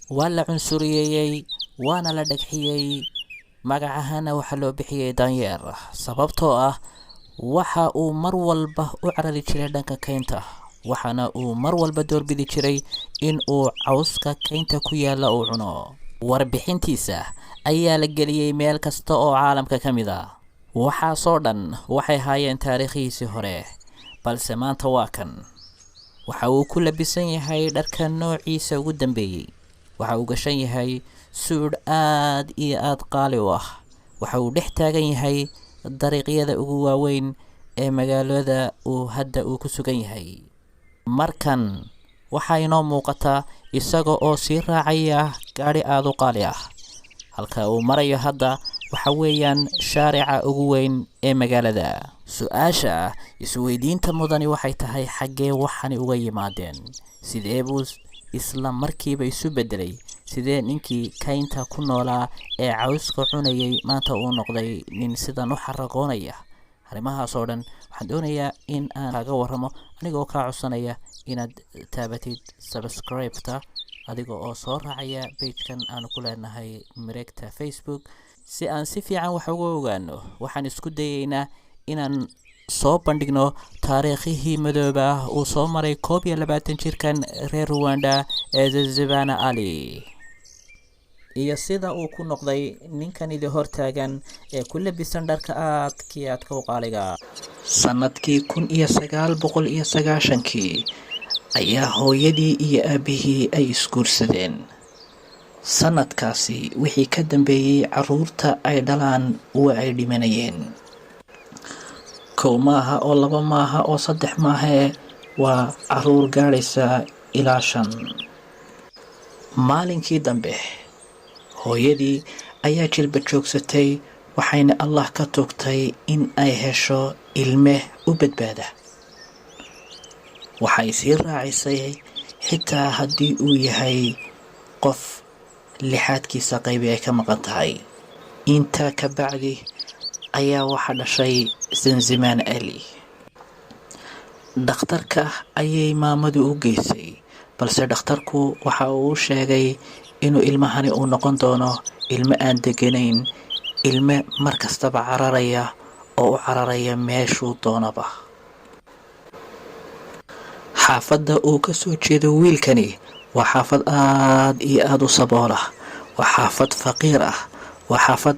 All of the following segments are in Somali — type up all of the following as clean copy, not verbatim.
waa la cunsuriyey waana la dhagxiyey magacahana waxaa loo bixiyey daanyeer sababtoo ah waxa uu mar walba u carari jiray dhanka kaynta waxaana uu mar walba doorbidi jiray in uu cawska kaynta ku yaala uu cuno warbixintiisa ayaa la geliyey meel kasta oo caalamka ka mid ah waxaasoo dhan waxay haayeen taariikhihiisii hore balse maanta waa kan waxa uu ku labisan yahay dharka noociisa ugu dambeeyey waxa uu gashan yahay suudh aad iyo aad qaali u ah waxa uu dhex taagan yahay dariiqyada ugu waaweyn ee magaalada uu hadda uu ku sugan yahay markan waxaa inoo muuqataa isaga oo sii raacaya gaadhi aad u qaali ah halka uu marayo hadda waxa weeyaan shaarica ugu weyn ee magaalada su-aasha isweydiinta mudani waxay tahay xaggee waxani uga yimaadeen sidee buu isla markiiba isu bedelay sidee ninkii kaynta ku noolaa ee cawska cunayay maanta uu noqday nin sidan u xaragoonaya arrimahaas oo dhan waxaan doonayaa in aan kaaga warramo anigoo kaa codsanaya inaad taabatid subscribe-ta adiga oo soo raacaya page-kan aanu ku leenahay mareegta Facebook si aan si fiican wax uga ogaano waxaan isku dayaynaa inaan soo bandhigno taariikhihii madooba ah uu soo maray 21 jirkan reer Rwanda ee Zebana Ali iyo sida uu ku noqday ninkan idin hortaagan ee ku labisan dharka aadka u qaaliga sanadkii 1990kii ayaa hooyadii iyo aabihii ay isguursadeen sanadkaasi wixii ka dambeeyay caruurta ay dhalaan waa ay dhimanayeen kow maaha oo laba maaha oo saddex maaha waa caruur gaadhaysa ilaa 5 maalinkii dambe hooyadii ayaa jilba joogsatay waxayna Allah ka togtay in ay hesho ilme u badbaada waxay sii raacisay xitaa haddii uu yahay qof lixaadkiisa qaybi ay ka maqan tahay intaa ka bacdi ayaa waxa dhashay Zebana Ali dhakhtarka ayay maamadu u geysay balse dhakhtarku waxa uu sheegay inuu ilmahani uu noqon doono ilmo aan deganayn ilmo markastaba cararaya oo u cararaya meeshuu doonaba xaafadda uu ka soo jeedo wiilkani waa xaafad aad iyo aad u sabool ah waa xaafad faqiir ah waa xaafad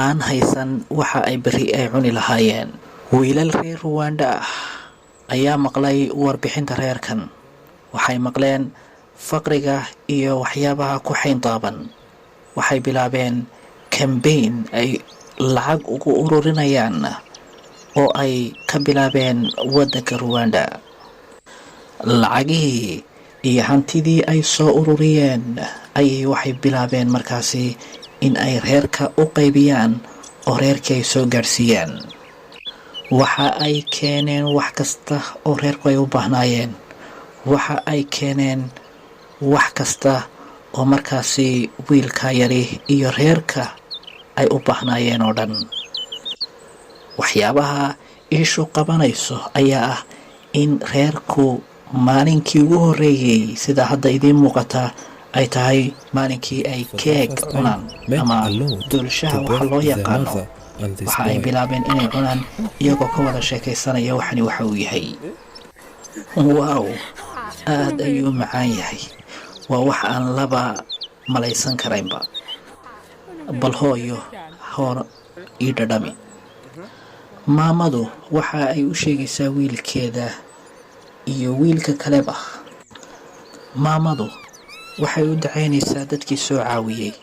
aan haysan waxa ay bari ay cuni lahaayeen wiilal reer Rwanda ah ayaa maqlay warbixinta reerkan waxay maqleen faqriga iyo waxyaabaha ku xayndaaban waxay bilaabeen campaign ay lacag ugu ururinayaan oo ay ka bilaabeen waddanka Rwanda lacagihii iyo hantidii ay soo ururiyeen ayay waxay bilaabeen markaasi in ay reerka u qaybiyaan oo reerkii ay soo gaarsiiyaan waxa ay keeneen wax kasta oo reerku ay u baahnaayeen waxa ay keeneen wax kasta oo markaasi wiilka yari iyo reerka ay u baahnaayeen oo dhan waxyaabaha ishu qabanayso ayaa ah in reerku maalinkii ugu horeeyay sida hadda idiin muuqata ay tahay maalinkii ay keeg cunaan ama dulshaha waxa loo yaqaano waxa ay bilaabeen inay cunaan iyagoo ka wada sheekaysanaya waxani waxa uu yahay waaw aad ayuu macaan yahay waa wax aan laba malaysan karaynba bal hooyo hor ii dhadhami maamadu waxa ay u sheegaysaa wiilkeeda iyo wiilka kaleba maamadu waxay u dacaynaysaa dadkii soo caawiyey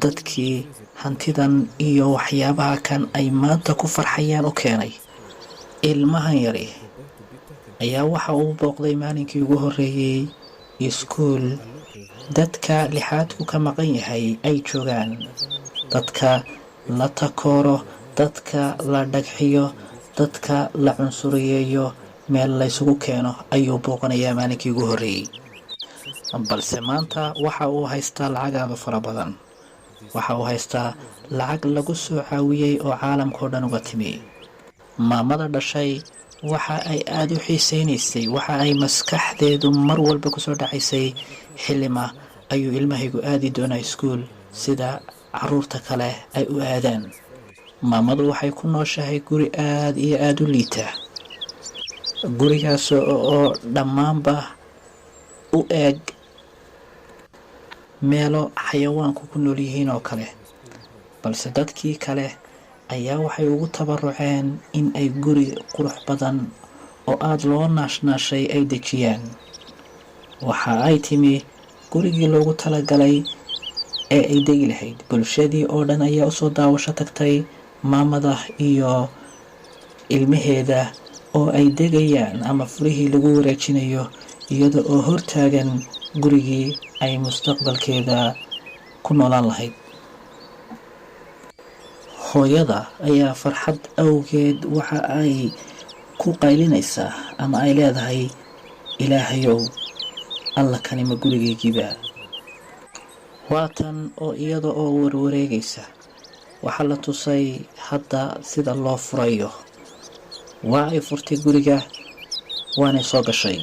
dadkii hantidan iyo waxyaabaha kan ay maanta ku farxayaan u keenay ilmahan yari ayaa waxa uu booqday maalinkii ugu horeeyay iskuul dadka lixaadku ka maqan yahay ay joogaan dadka la takooro dadka la dhagxiyo dadka la cunsuriyeeyo meel la isugu keeno ayuu booqanayaa maalinkii ugu horeeyay balse maanta waxa uu haystaa lacag aad u fara badan waxa uu haystaa lacag lagu soo caawiyey oo caalamkao dhan uga timi maamada dhashay waxa ay aad u xiisaynaysay waxa ay maskaxdeedu mar walba ku soo dhacaysay xilima ayuu ilmahaygu aadi doonaa iskuul sida caruurta kale ay u aadaan. maamadu waxay ku nooshahay guri aad iyo aada u liita, gurigaas oo dhammaanba u eeg meelo xayawaanku ku nool yihiin oo kale, balse dadkii kale ayaa waxay ugu tabaruceen in ay guri qurux badan oo aada loo naashnaashay ay dejiyaan. waxa ay timi gurigii loogu talagalay ee ay degi lahayd. bulshadii oo dhan ayaa usoo daawasho tagtay maamada iyo ilmaheeda oo ay degayaan ama furihii lagu wareejinayo, iyada oo hortaagan gurigii ay mustaqbalkeeda ku noolaan lahayd. hooyada ayaa farxad awgeed waxa ay ku qaylinaysaa ama ay leedahay, ilaahayow, alla kanima gurigaygiiba. waatan oo iyada oo warwareegaysa. waxaa la tusay hadda sida loo furayo. waa ay furtay guriga, waanay soo gashay,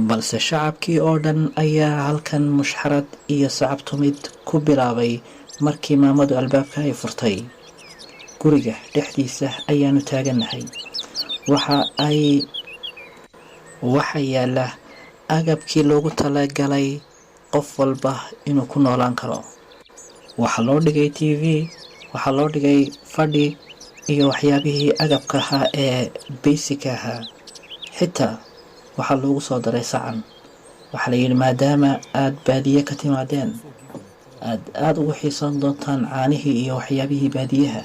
balse shacabkii oo dhan ayaa halkan mushxarad iyo sacabtumid ku bilaabay markii maamadu albaabka ay furtay. guriga dhexdiisa ayaanu taagannahay. waxa yaala agabkii loogu talagalay qof walba inuu ku noolaan karo. waxaa loo dhigay tv, waxaa loo dhigay fadhi iyo waxyaabihii agabka ahaa ee basic ahaa. xitaa waxaa loogu soo daray sacan. waxaa la yidhi maadaama aada baadiye ka timaadeen, aada ugu xiisan doontaan caanihii iyo waxyaabihii baadiyaha,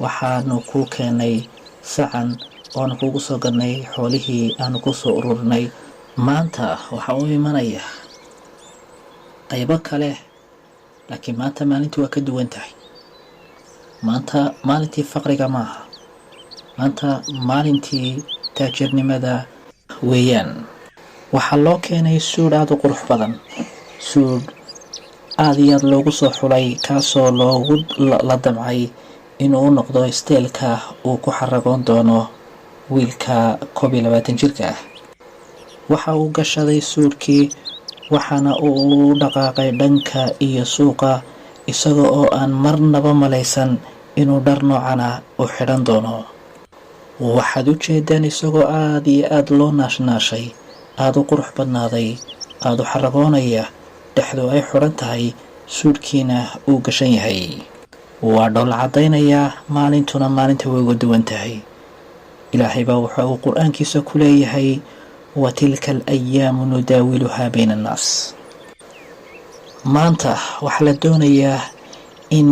waxaanu kuu keenay sacan oonu kuugu soo gadnay xoolihii aanu ku soo ururinay. maanta waxaa u imanaya qaybo kale, laakiin maanta maalintii waa ka duwan tahay. maanta maalintii faqriga maaha, maanta maalintii taajirnimada weeyaan. waxaa loo keenay suudh aada u qurux badan, suudh aada iyo aada loogu soo xulay, kaasoo la damcay inuu u noqdo isteelka uu ku xaragoon doono wiilka 21 jirka ah. waxa uu gashaday suudhkii, waxaana uu u dhaqaaqay dhanka iyo suuqa, isaga oo aan marnaba malaysan inuu dhar noocana u xidhan doono. waxaad u jeedaan isagoo aada iyo aada loo naashnaashay, aada u qurux badnaaday, aada u xaragoonaya, dhexdu ay xidhan tahay, suudhkiina uu gashan yahay. waa dhool caddaynayaa, maalintuna maalinta way uga duwan tahay. ilaahay baa waxa uu qur-aankiisa ku leeyahay, wa tilka alayaamu nudaawiluhaa bayna annaas. maanta waxaa la doonayaa in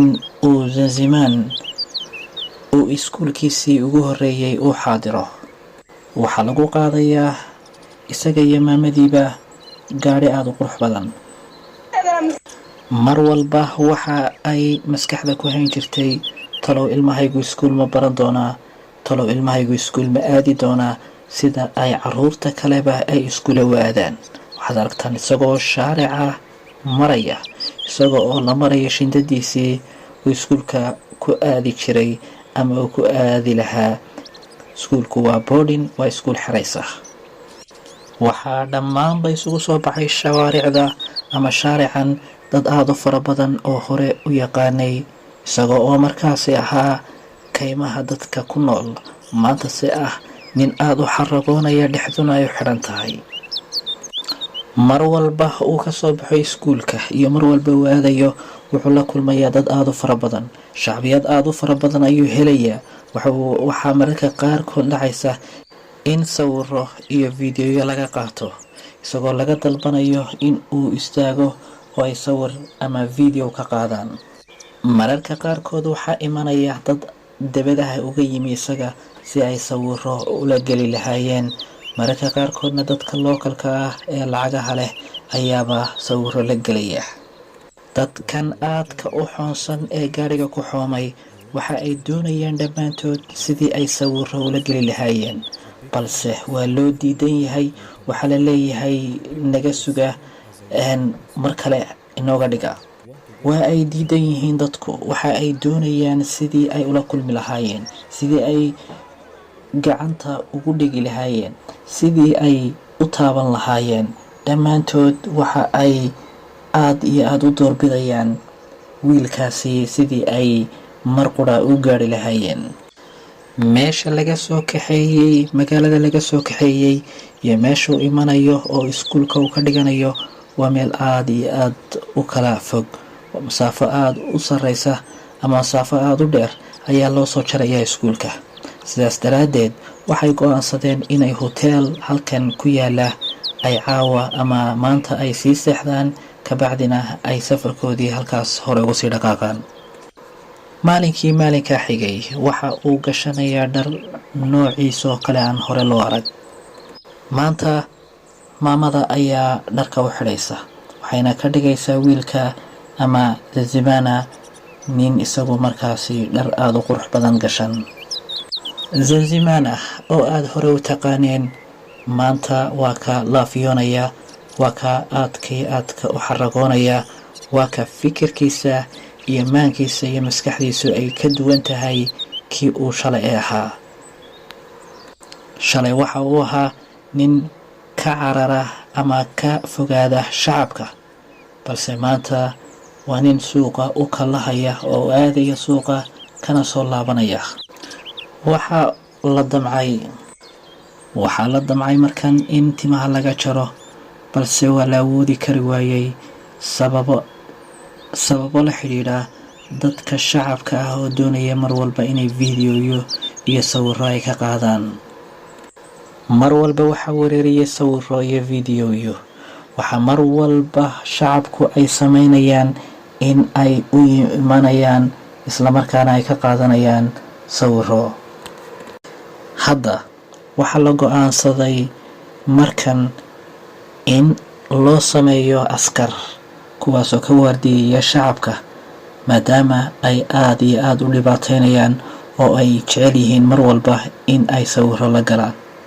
uu zanzimaan uu iskuulkiisii ugu horreeyay uu xaadiro. waxaa lagu qaadayaa isaga iyo maamadiiba gaadhi aada u qurux badan. mar walba waxa ay maskaxda ku hayn jirtay, talow ilmahaygu iskuul ma baran doonaa, talow ilmahaygu iskuul ma aadi doonaa sida ay caruurta kaleba ay iskuula u aadaan. waxaad aragtaan isagoo shaarica maraya, isagoo oo la maraya shindadiisii uu iskuulka ku aadi jiray ama uu ku aadi lahaa. iskuulku waa boarding, waa iskuul xerays ah. waxaa dhammaanba isugu soo baxay shawaaricda ama shaarican dad aada u fara badan oo hore u yaqaanay, isagoo oo markaasi ahaa kaymaha dadka ku nool, maanta se ah nin aada u xaragoonaya, dhexduna ay u xidhan tahay. mar walba uu ka soo baxo iskuulka iyo mar walba uu aadayo, wuxuu la kulmayaa dad aada u fara badan, shacbiyad aada u fara badan ayuu helayaa. waxaa mararka qaarkood dhacaysa in sawiro iyo fiidiyoyo laga qaato, isagoo laga dalbanayo in uu istaago oo ay sawir ama fiideo ka qaadaan. mararka qaarkood waxaa imanaya dad dabadaha uga yimi isaga si ay sawiro ula geli lahaayeen. mararka qaarkoodna dadka lookalka ah ee lacagaha leh ayaaba sawiro la gelaya. dadkan aadka u xoonsan ee gaadhiga ku xoomay waxa ay doonayaan dhammaantood sidii ay sawiro ula geli lahaayeen, balse waa loo diidan yahay. waxaa la leeyahay naga suga, mar kale inooga dhiga. waa ay diidan yihiin dadku. waxa ay doonayaan sidii ay ula kulmi lahaayeen, sidii ay gacanta ugu dhigi lahaayeen, sidii ay u taaban lahaayeen. dhammaantood waxa ay aad iyo aad u doorbidayaan wiilkaasi sidii ay mar qura u gaari lahaayeen. meesha laga soo kaxeeyey, magaalada laga soo kaxeeyey iyo meeshuu imanayo oo iskuulka uu ka dhiganayo waa meel aad iyo aad u kala fog. masaafo aad u sareysa ama masaafo aad u dheer ayaa loo soo jarayaa iskuulka. sidaas daraaddeed waxay go-aansadeen inay hoteel halkan ku yaala ay caawa ama maanta ay sii seexdaan, kabacdina ay safarkoodii halkaas hore ugu sii dhaqaaqaan. maalinkii maalinkaa xigay waxa uu gashanayaa dhar noociisoo kale aan hore loo arag. maanta maamada ayaa dharka u xidhaysa, waxayna ka dhigaysaa wiilka ama Zanzibana nin isagu markaasi dhar aada u qurux badan gashan. Zanzibana oo aada hore u taqaaneen maanta waa ka laafiyoonaya, waa ka aadka u xaragoonaya, waa ka fikirkiisa iyo maankiisa iyo maskaxdiisu ay ka duwan tahay kii uu shalay ahaa. shalay waxa uu ahaa nin ka carara ama ka fogaada shacabka, balse maanta waa nin suuqa u kalahaya oo aadaya suuqa kana soo laabanaya. waxaa la damcay markan in timaha laga jaro, balse waa la awoodi kari waayey sababo la xidhiidha dadka shacabka ah oo doonaya mar walba inay fiidiyoyo iyo sawirro ay ka qaadaan. mar walba waxaa weeraraya sawirro iyo fiidiyoyo. waxaa mar walba shacabku ay sameynayaan in ay u imanayaan islamarkaana ay ka qaadanayaan sawirro. hadda waxaa la go-aansaday markan in loo sameeyo askar kuwaasoo ka waardiyaya shacabka, maadaama ay aada iyo aada u dhibaateynayaan oo ay jecel yihiin mar walba in ay sawirro la galaan.